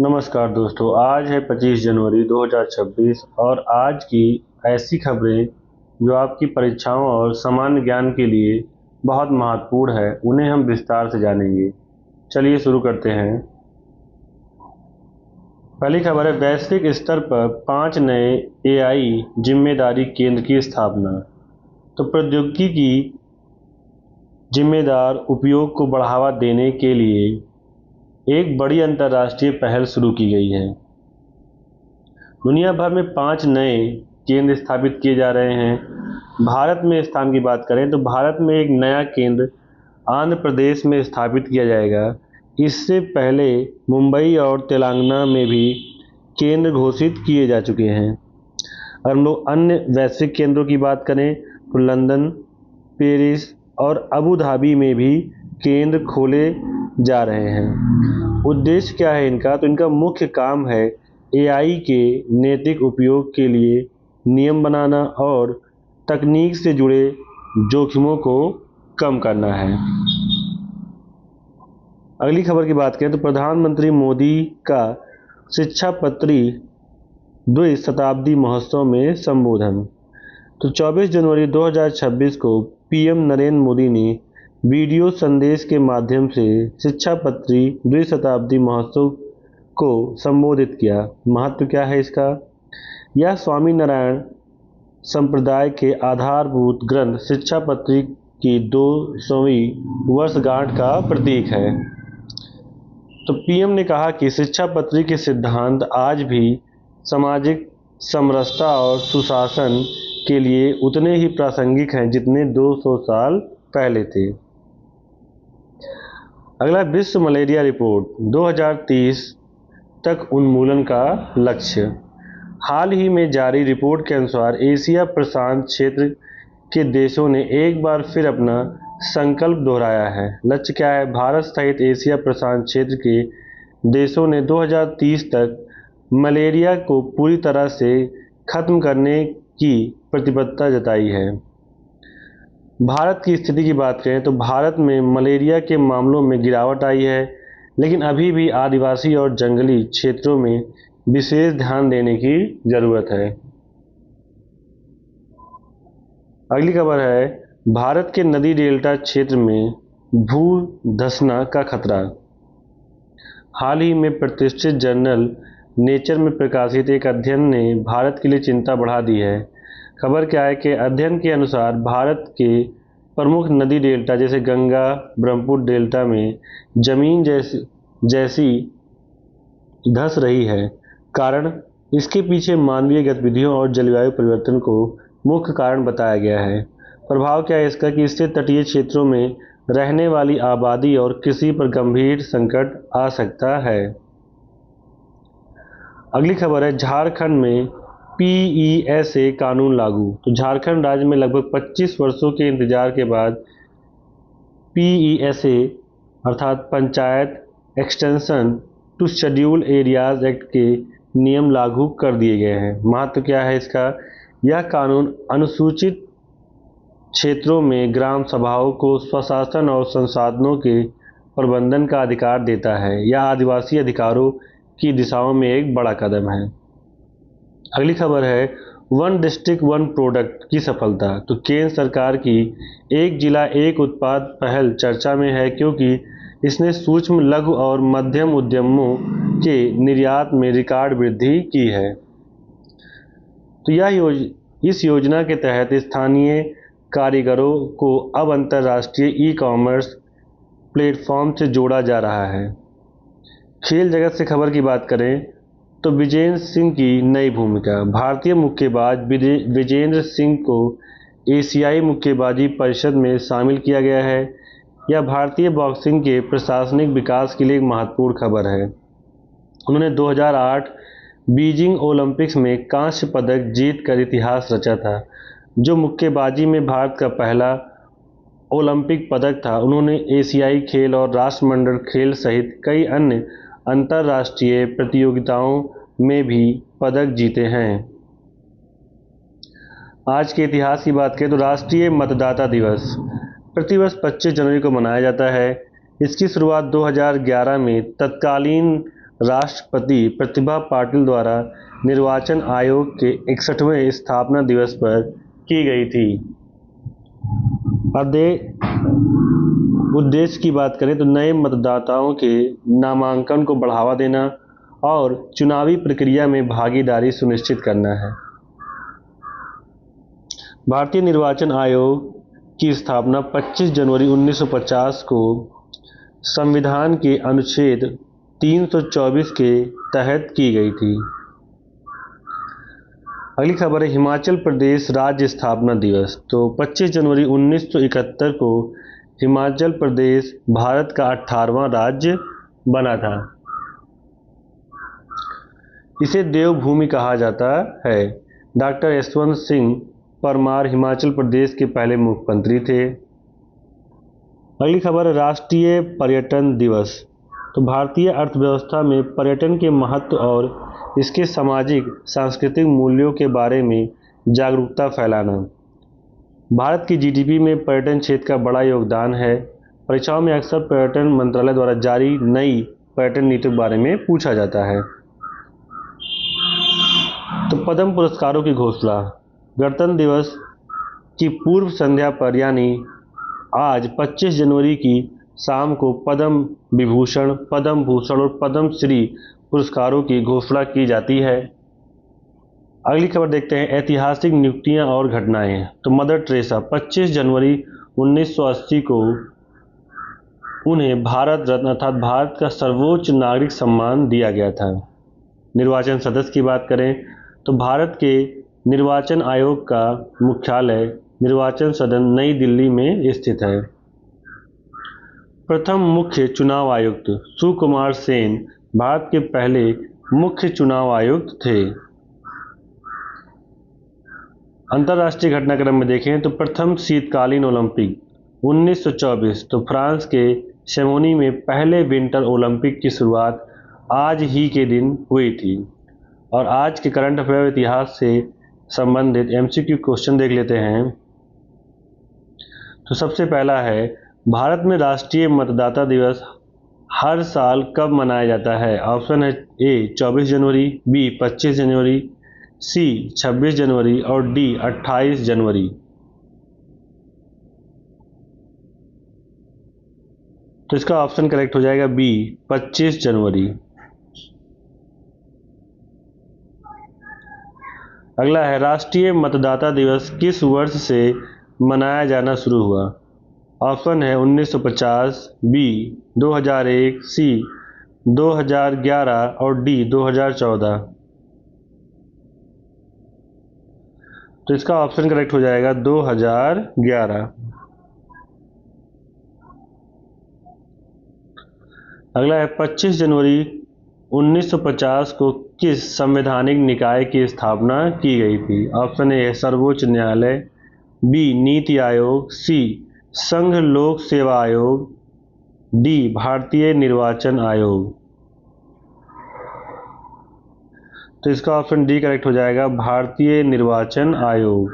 नमस्कार दोस्तों, आज है 25 जनवरी 2026 और आज की ऐसी खबरें जो आपकी परीक्षाओं और सामान्य ज्ञान के लिए बहुत महत्वपूर्ण है, उन्हें हम विस्तार से जानेंगे। चलिए शुरू करते हैं। पहली खबर है, वैश्विक स्तर पर 5 नए एआई जिम्मेदारी केंद्र की स्थापना। तो प्रौद्योगिकी की जिम्मेदार उपयोग को बढ़ावा देने के लिए एक बड़ी अंतर्राष्ट्रीय पहल शुरू की गई है। दुनिया भर में 5 नए केंद्र स्थापित किए जा रहे हैं। भारत में स्थान की बात करें तो भारत में एक नया केंद्र आंध्र प्रदेश में स्थापित किया जाएगा। इससे पहले मुंबई और तेलंगाना में भी केंद्र घोषित किए जा चुके हैं। अगर हम लोग अन्य वैश्विक केंद्रों की बात करें तो लंदन, पेरिस और अबू धाबी में भी केंद्र खोले जा रहे हैं। उद्देश्य क्या है इनका? तो इनका मुख्य काम है एआई के नैतिक उपयोग के लिए नियम बनाना और तकनीक से जुड़े जोखिमों को कम करना है। अगली खबर की बात करें तो प्रधानमंत्री मोदी का शिक्षापत्री द्विशताब्दी महोत्सव में संबोधन। तो 24 जनवरी 2026 को पीएम नरेंद्र मोदी ने वीडियो संदेश के माध्यम से शिक्षापत्री द्विशताब्दी महोत्सव को संबोधित किया। महत्व क्या है इसका? यह स्वामीनारायण संप्रदाय के आधारभूत ग्रंथ शिक्षापत्री की 200वीं वर्षगांठ का प्रतीक है। तो पीएम ने कहा कि शिक्षापत्री के सिद्धांत आज भी सामाजिक समरसता और सुशासन के लिए उतने ही प्रासंगिक हैं जितने 200 साल पहले थे। अगला, विश्व मलेरिया रिपोर्ट 2030 तक उन्मूलन का लक्ष्य। हाल ही में जारी रिपोर्ट के अनुसार एशिया प्रशांत क्षेत्र के देशों ने एक बार फिर अपना संकल्प दोहराया है। लक्ष्य क्या है? भारत सहित एशिया प्रशांत क्षेत्र के देशों ने 2030 तक मलेरिया को पूरी तरह से खत्म करने की प्रतिबद्धता जताई है। भारत की स्थिति की बात करें तो भारत में मलेरिया के मामलों में गिरावट आई है, लेकिन अभी भी आदिवासी और जंगली क्षेत्रों में विशेष ध्यान देने की जरूरत है। अगली खबर है, भारत के नदी डेल्टा क्षेत्र में भूधंसना का खतरा। हाल ही में प्रतिष्ठित जर्नल नेचर में प्रकाशित एक अध्ययन ने भारत के लिए चिंता बढ़ा दी है। खबर क्या है कि अध्ययन के अनुसार भारत के प्रमुख नदी डेल्टा जैसे गंगा, ब्रह्मपुत्र डेल्टा में जमीन जैसी धंस रही है। कारण इसके पीछे मानवीय गतिविधियों और जलवायु परिवर्तन को मुख्य कारण बताया गया है। प्रभाव क्या है इसका? कि इससे तटीय क्षेत्रों में रहने वाली आबादी और कृषि पर गंभीर संकट आ सकता है। अगली खबर है, झारखंड में पीईएसए कानून लागू। तो झारखंड राज्य में लगभग 25 वर्षों के इंतजार के बाद पीईएसए अर्थात panchayat extension to schedule areas act के नियम लागू कर दिए गए हैं। महत्व क्या है इसका? यह कानून अनुसूचित क्षेत्रों में ग्राम सभाओं को स्वशासन और संसाधनों के प्रबंधन का अधिकार देता है। यह आदिवासी अधिकारों की दिशाओं में एक बड़ा कदम है। अगली खबर है, वन डिस्ट्रिक्ट वन प्रोडक्ट की सफलता। तो केंद्र सरकार की एक जिला एक उत्पाद पहल चर्चा में है, क्योंकि इसने सूक्ष्म, लघु और मध्यम उद्यमों के निर्यात में रिकॉर्ड वृद्धि की है। तो इस योजना के तहत स्थानीय कारीगरों को अब अंतर्राष्ट्रीय ई-कॉमर्स प्लेटफॉर्म से जोड़ा जा रहा है। खेल जगत से खबर की बात करें तो विजेंद्र सिंह की नई भूमिका। भारतीय मुक्केबाज विजेंद्र सिंह को एशियाई मुक्केबाजी परिषद में शामिल किया गया है। यह भारतीय बॉक्सिंग के प्रशासनिक विकास के लिए एक महत्वपूर्ण खबर है। उन्होंने 2008 बीजिंग ओलंपिक्स में कांस्य पदक जीतकर इतिहास रचा था, जो मुक्केबाजी में भारत का पहला ओलंपिक पदक था। उन्होंने एशियाई खेल और राष्ट्रमंडल खेल सहित कई अन्य अंतर्राष्ट्रीय प्रतियोगिताओं में भी पदक जीते हैं। आज के इतिहास की बात करें तो राष्ट्रीय मतदाता दिवस प्रतिवर्ष 25 जनवरी को मनाया जाता है। इसकी शुरुआत 2011 में तत्कालीन राष्ट्रपति प्रतिभा पाटिल द्वारा निर्वाचन आयोग के 61वें स्थापना दिवस पर की गई थी। उद्देश्य की बात करें तो नए मतदाताओं के नामांकन को बढ़ावा देना और चुनावी प्रक्रिया में भागीदारी सुनिश्चित करना है। भारतीय निर्वाचन आयोग की स्थापना 25 जनवरी 1950 को संविधान के अनुच्छेद 324 के तहत की गई थी। अगली खबर है हिमाचल प्रदेश राज्य स्थापना दिवस। तो 25 जनवरी 1971 को हिमाचल प्रदेश भारत का 18वां राज्य बना था। इसे देवभूमि कहा जाता है। डॉक्टर यशवंत सिंह परमार हिमाचल प्रदेश के पहले मुख्यमंत्री थे। अगली खबर है राष्ट्रीय पर्यटन दिवस। तो भारतीय अर्थव्यवस्था में पर्यटन के महत्व और इसके सामाजिक सांस्कृतिक मूल्यों के बारे में जागरूकता फैलाना। भारत की जीडीपी में पर्यटन क्षेत्र का बड़ा योगदान है। परीक्षाओं में अक्सर पर्यटन मंत्रालय द्वारा जारी नई पर्यटन नीति के बारे में पूछा जाता है। तो पद्म पुरस्कारों की घोषणा। गणतंत्र दिवस की पूर्व संध्या पर यानी आज 25 जनवरी की शाम को पद्म विभूषण, पद्म भूषण और पद्म श्री पुरस्कारों की घोषणा की जाती है। अगली खबर देखते हैं ऐतिहासिक नियुक्तियां और घटनाएं। तो मदर टेरेसा 25 जनवरी 1980 को उन्हें भारत रत्न अर्थात भारत का सर्वोच्च नागरिक सम्मान दिया गया था। निर्वाचन सदस्य की बात करें तो भारत के निर्वाचन आयोग का मुख्यालय निर्वाचन सदन नई दिल्ली में स्थित है। प्रथम मुख्य चुनाव आयुक्त सुकुमार सेन भारत के पहले मुख्य चुनाव आयुक्त थे। अंतर्राष्ट्रीय घटनाक्रम में देखें तो प्रथम शीतकालीन ओलंपिक 1924 तो फ्रांस के शैमोनी में पहले विंटर ओलंपिक की शुरुआत आज ही के दिन हुई थी। और आज के करंट अफेयर इतिहास से संबंधित एमसीक्यू क्वेश्चन देख लेते हैं। तो सबसे पहला है भारत में राष्ट्रीय मतदाता दिवस हर साल कब मनाया जाता है। ऑप्शन है ए 24 जनवरी, बी 25 जनवरी, सी 26 जनवरी और डी 28 जनवरी। तो इसका ऑप्शन करेक्ट हो जाएगा बी 25 जनवरी। अगला है राष्ट्रीय मतदाता दिवस किस वर्ष से मनाया जाना शुरू हुआ। ऑप्शन है 1950, बी 2001, सी 2011 और डी 2014। तो इसका ऑप्शन करेक्ट हो जाएगा 2011। अगला है 25 जनवरी 1950 को किस संवैधानिक निकाय की स्थापना की गई थी। ऑप्शन ए है सर्वोच्च न्यायालय, बी नीति आयोग, सी संघ लोक सेवा आयोग, डी भारतीय निर्वाचन आयोग। तो इसका ऑप्शन डी करेक्ट हो जाएगा भारतीय निर्वाचन आयोग।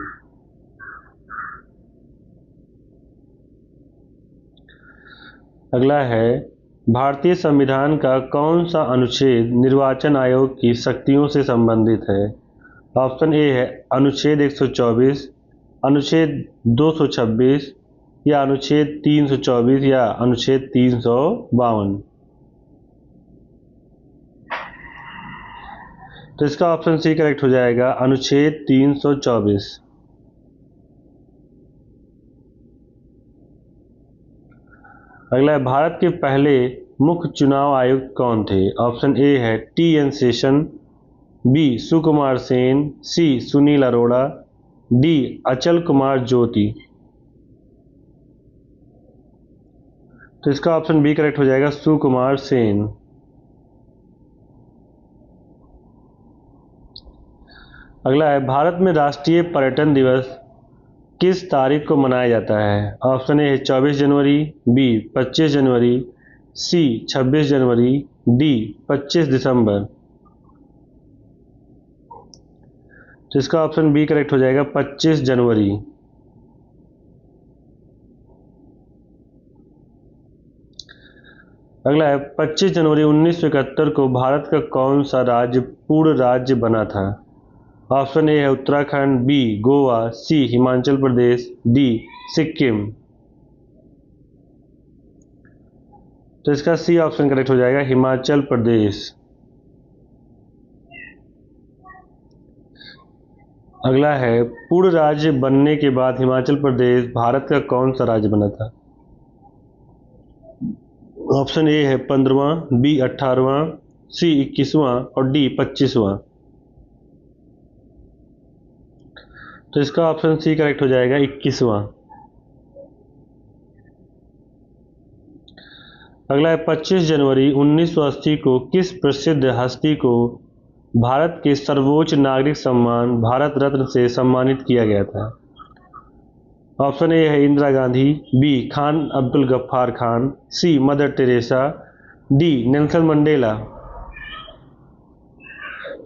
अगला है भारतीय संविधान का कौन सा अनुच्छेद निर्वाचन आयोग की शक्तियों से संबंधित है। ऑप्शन ए है अनुच्छेद 124, अनुच्छेद 226 या अनुच्छेद 324 या अनुच्छेद 352। तो इसका ऑप्शन सी करेक्ट हो जाएगा अनुच्छेद 324। अगला है भारत के पहले मुख्य चुनाव आयुक्त कौन थे। ऑप्शन ए है टी.एन. शेषन, बी सुकुमार सेन, सी सुनील अरोड़ा, डी अचल कुमार ज्योति। तो इसका ऑप्शन बी करेक्ट हो जाएगा सुकुमार सेन। अगला है भारत में राष्ट्रीय पर्यटन दिवस किस तारीख को मनाया जाता है। ऑप्शन ए है 24 जनवरी, बी 25 जनवरी, सी 26 जनवरी, डी 25 दिसंबर। तो इसका ऑप्शन बी करेक्ट हो जाएगा 25 जनवरी। अगला है 25 जनवरी 1971 को भारत का कौन सा राज्य पूर्ण राज्य बना था? ऑप्शन ए है उत्तराखंड, बी गोवा, सी हिमाचल प्रदेश, डी सिक्किम। तो इसका सी ऑप्शन करेक्ट हो जाएगा, हिमाचल प्रदेश। अगला है पूर्ण राज्य बनने के बाद हिमाचल प्रदेश भारत का कौन सा राज्य बना था? ऑप्शन ए है 15वां, बी 18वां, सी 21वां और डी 25वां। तो इसका ऑप्शन सी करेक्ट हो जाएगा, 21वां। अगला है 25 जनवरी 1980 को किस प्रसिद्ध हस्ती को भारत के सर्वोच्च नागरिक सम्मान भारत रत्न से सम्मानित किया गया था? ऑप्शन ए है Indira Gandhi, B Khan Abdul Ghaffar Khan, C Mother Teresa, D Nelson Mandela.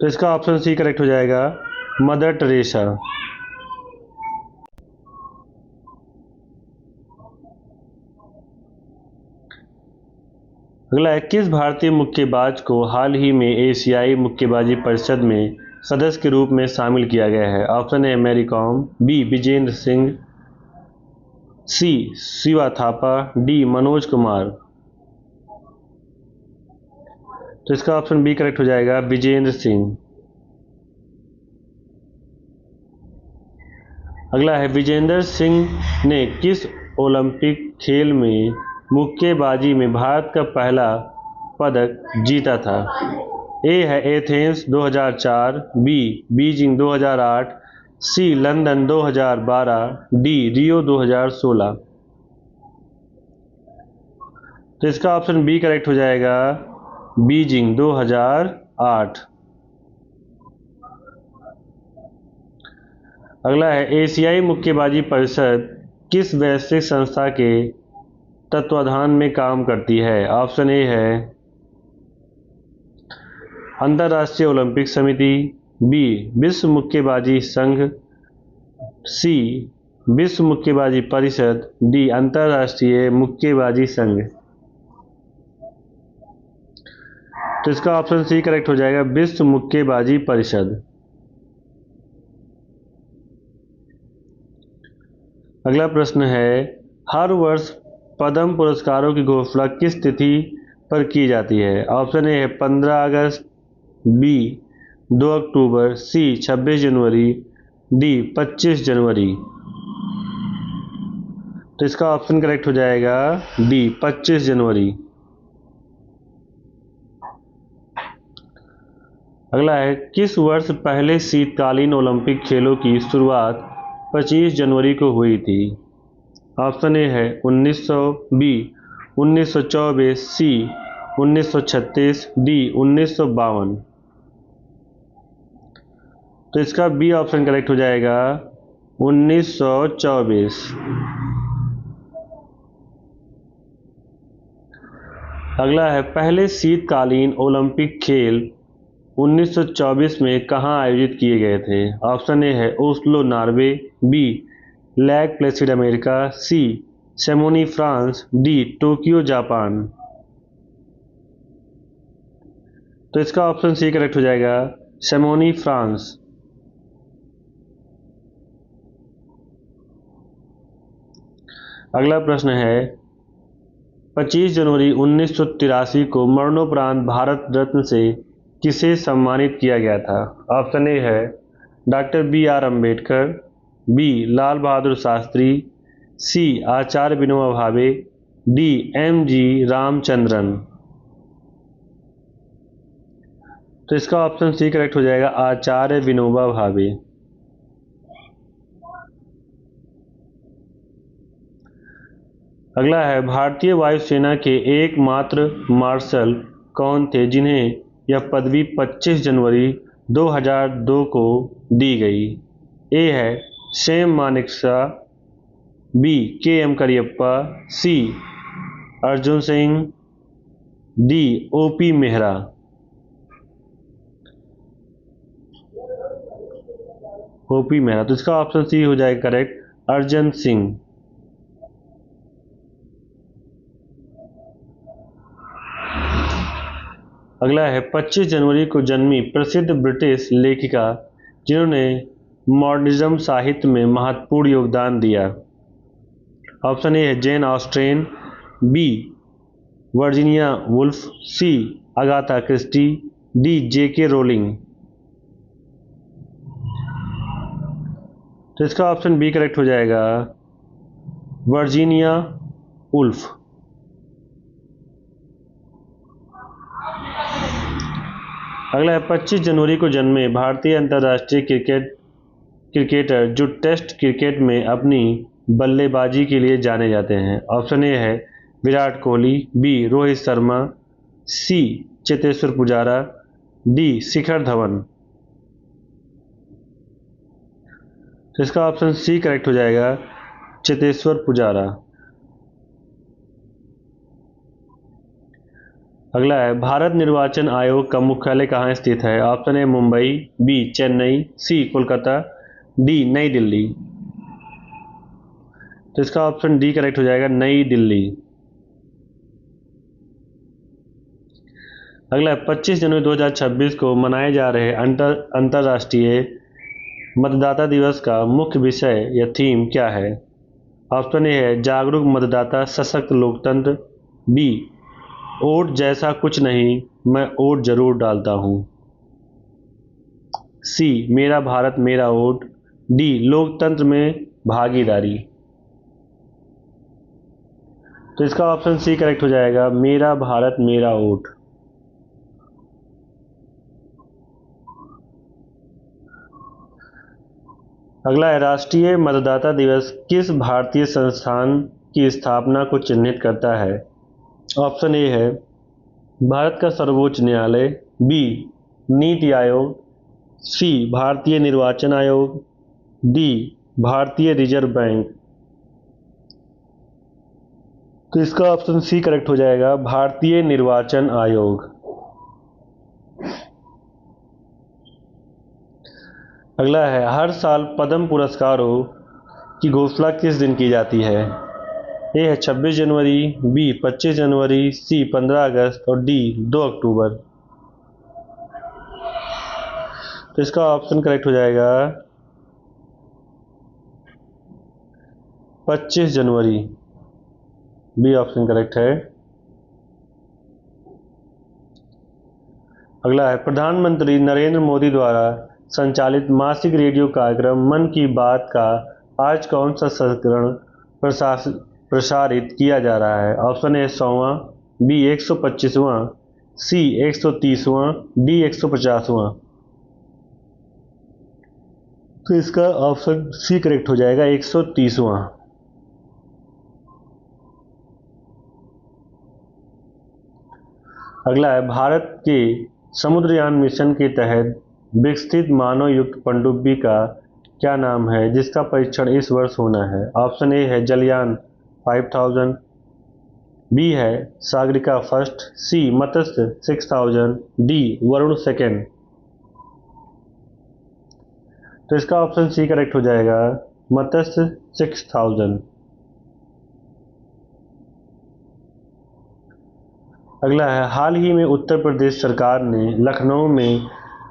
तो इसका ऑप्शन सी करेक्ट हो जाएगा, मदर टेरेसा। अगला है किस भारतीय मुक्केबाज को हाल ही में एशियाई मुक्केबाजी परिषद में सदस्य के रूप में शामिल किया गया है? Option A Mary Kom, B Vijender Singh, C Shiva Thapa, D Manoj Kumar. तो इसका ऑप्शन बी करेक्ट हो जाएगा, विजेंद्र सिंह। अगला है विजेंद्र सिंह ने किस ओलंपिक खेल में मुक्केबाजी में भारत का पहला पदक जीता था? ए है एथेंस 2004, बी बीजिंग 2008, सी लंदन 2012, डी रियो 2016। तो इसका ऑप्शन बी करेक्ट हो जाएगा, बीजिंग 2008। अगला है एशियाई मुक्केबाजी परिषद किस वैश्विक संस्था के तत्वाधान में काम करती है? ऑप्शन ए है अंतर्राष्ट्रीय ओलंपिक समिति, बी विश्व मुक्केबाजी संघ, सी विश्व मुक्केबाजी परिषद, डी अंतर्राष्ट्रीय मुक्केबाजी संघ। तो इसका ऑप्शन सी करेक्ट हो जाएगा, विश्व मुक्केबाजी परिषद। अगला प्रश्न है हर वर्ष पद्म पुरस्कारों की घोषणा किस तिथि पर की जाती है? ऑप्शन ए है 15 अगस्त, बी 2 अक्टूबर, सी 26 जनवरी, डी 25 जनवरी। तो इसका ऑप्शन करेक्ट हो जाएगा, डी 25 जनवरी। अगला है किस वर्ष पहले शीतकालीन ओलंपिक खेलों की शुरुआत 25 जनवरी को हुई थी? ऑप्शन ए है 1900, बी 1924, सी 1936, डी 1952। तो इसका बी ऑप्शन करेक्ट हो जाएगा, 1924। अगला है पहले शीतकालीन ओलंपिक खेल 1924 में कहाँ आयोजित किए गए थे? ऑप्शन ए है Oslo Norway, B Lake Placid America, C Chamonix France, D Tokyo Japan. तो इसका ऑप्शन सी करेक्ट हो जाएगा, शैमोनी फ्रांस। अगला प्रश्न है 25 जनवरी 1983 को मरणोपरांत भारत रत्न से किसे सम्मानित किया गया था? ऑप्शन ए है doctor B R Ambedkar, B Lal Bahadur Shastri, C Acharya Vinoba Bhave, D M G Ramachandran. तो इसका ऑप्शन सी करेक्ट हो जाएगा, आचार्य विनोबा भावे। अगला है भारतीय वायुसेना के एकमात्र मार्शल कौन थे जिन्हें यह पदवी 25 जनवरी 2002 को दी गई? ए है Sam Manekshaw, B K M Cariappa, C Arjun Singh, D OP Mehra. OP Mehra. तो इसका ऑप्शन सी हो जाएगा करेक्ट, अर्जन सिंह। अगला है 25 जनवरी को जन्मी प्रसिद्ध ब्रिटिश लेखिका जिन्होंने मॉडर्निज्म साहित्य में महत्वपूर्ण योगदान दिया। ऑप्शन ए है जेन ऑस्टेन, बी वर्जीनिया वुल्फ, सी अगाथा क्रिस्टी, डी जेके रोलिंग। तो इसका ऑप्शन बी करेक्ट हो जाएगा, वर्जीनिया वुल्फ। अगला है 25 जनवरी को जन्मे भारतीय अंतर्राष्ट्रीय क्रिकेटर जो टेस्ट क्रिकेट में अपनी बल्लेबाजी के लिए जाने जाते हैं। ऑप्शन ए है विराट कोहली, बी रोहित शर्मा, सी चेतेश्वर पुजारा, डी शिखर धवन। तो इसका ऑप्शन सी करेक्ट हो जाएगा, चेतेश्वर पुजारा। अगला है भारत निर्वाचन आयोग का मुख्यालय कहाँ स्थित है। Option A Mumbai, B Chennai, C Kolkata, D New Delhi. तो इसका ऑप्शन डी करेक्ट हो जाएगा, नई दिल्ली। अगला है 25 जनवरी 2026 को मनाए जा रहे अंतर्राष्ट्रीय मतदाता दिवस का मुख्य विषय या थीम क्या है। ऑप्शन ए है जागरूक मतदाता सशक्त लोकतंत्र, बी वोट जैसा कुछ नहीं मैं वोट जरूर डालता हूं, सी मेरा भारत मेरा वोट, डी लोकतंत्र में भागीदारी। तो इसका ऑप्शन सी करेक्ट हो जाएगा, मेरा भारत मेरा वोट। अगला है राष्ट्रीय मतदाता दिवस किस भारतीय संस्थान की स्थापना को चिन्हित करता है। ऑप्शन ए है भारत का सर्वोच्च न्यायालय, बी नीति आयोग, सी भारतीय निर्वाचन आयोग, डी भारतीय रिजर्व बैंक। तो इसका ऑप्शन सी करेक्ट हो जाएगा, भारतीय निर्वाचन आयोग। अगला है हर साल पद्म पुरस्कारों की घोषणा किस दिन की जाती है। ए है 26 जनवरी, बी 25 जनवरी, सी 15 अगस्त और डी 2 अक्टूबर। तो इसका ऑप्शन करेक्ट हो जाएगा 25 जनवरी, बी ऑप्शन करेक्ट है। अगला है प्रधानमंत्री नरेंद्र मोदी द्वारा संचालित मासिक रेडियो कार्यक्रम मन की बात का आज कौन सा संस्करण प्रसारित किया जा रहा है। ऑप्शन ए 100वां, बी 125वां, सी 130वां, डी 150वां। तो इसका ऑप्शन सी करेक्ट हो जाएगा, 130वां। अगला है भारत के समुद्रयान मिशन के तहत विकसित मानव युक्त पनडुब्बी का क्या नाम है जिसका परीक्षण इस वर्ष होना है। ऑप्शन ए है जलयान 5000, बी है सागरिका फर्स्ट, सी मत्स्य 6000, डी वरुण सेकेंड। तो इसका ऑप्शन सी करेक्ट हो जाएगा, मत्स्य 6000। अगला है हाल ही में उत्तर प्रदेश सरकार ने लखनऊ में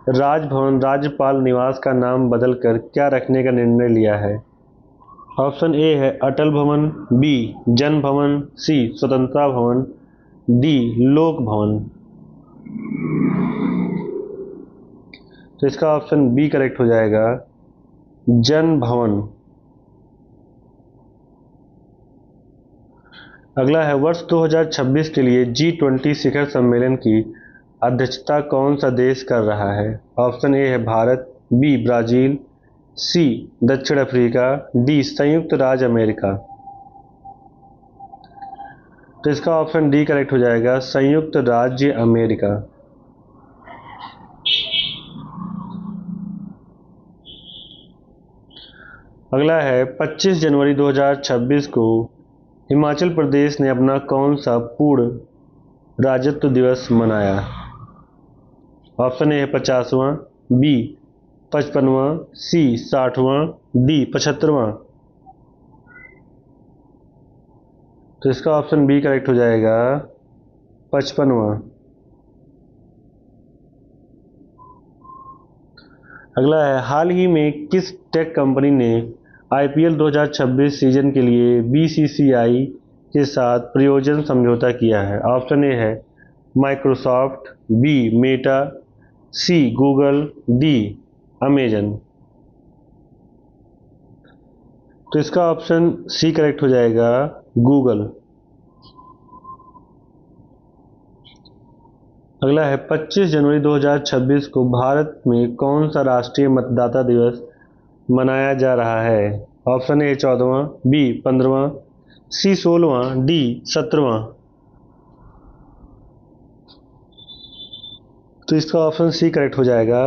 राजभवन राज्यपाल निवास का नाम बदलकर क्या रखने का निर्णय लिया है। ऑप्शन ए है अटल भवन, बी जन भवन, सी स्वतंत्रता भवन, डी लोक भवन। तो इसका ऑप्शन बी करेक्ट हो जाएगा, जन भवन। अगला है वर्ष 2026 के लिए G20 शिखर सम्मेलन की अध्यक्षता कौन सा देश कर रहा है। ऑप्शन ए है भारत, बी ब्राजील, सी दक्षिण अफ्रीका, डी संयुक्त राज्य अमेरिका। तो इसका ऑप्शन डी करेक्ट हो जाएगा, संयुक्त राज्य अमेरिका। अगला है 25 जनवरी 2026 को हिमाचल प्रदेश ने अपना कौन सा पूर्ण राज्यत्व दिवस मनाया। ऑप्शन ए है 50वां, बी 55वां, सी 60वां, डी 75वां। तो इसका ऑप्शन बी करेक्ट हो जाएगा, 55वां। अगला है, हाल ही में किस टेक कंपनी ने आईपीएल 2026 सीजन के लिए बीसीसीआई के साथ प्रयोजन समझौता किया है? ऑप्शन ए है Microsoft, B Meta, C Google, D Amazon. तो इसका ऑप्शन सी करेक्ट हो जाएगा, गूगल। अगला है, 25 जनवरी 2026 को भारत में कौन सा राष्ट्रीय मतदाता दिवस मनाया जा रहा है? ऑप्शन ए 14वां, बी 15वां, सी 16वां, डी 17वां। तो इसका ऑप्शन सी करेक्ट हो जाएगा,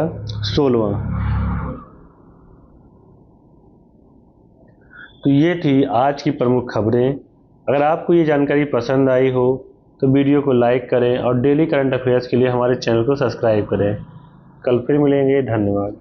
16वां। तो ये थी आज की प्रमुख खबरें। अगर आपको ये जानकारी पसंद आई हो तो वीडियो को लाइक करें और डेली करंट अफेयर्स के लिए हमारे चैनल को सब्सक्राइब करें। कल फिर मिलेंगे, धन्यवाद।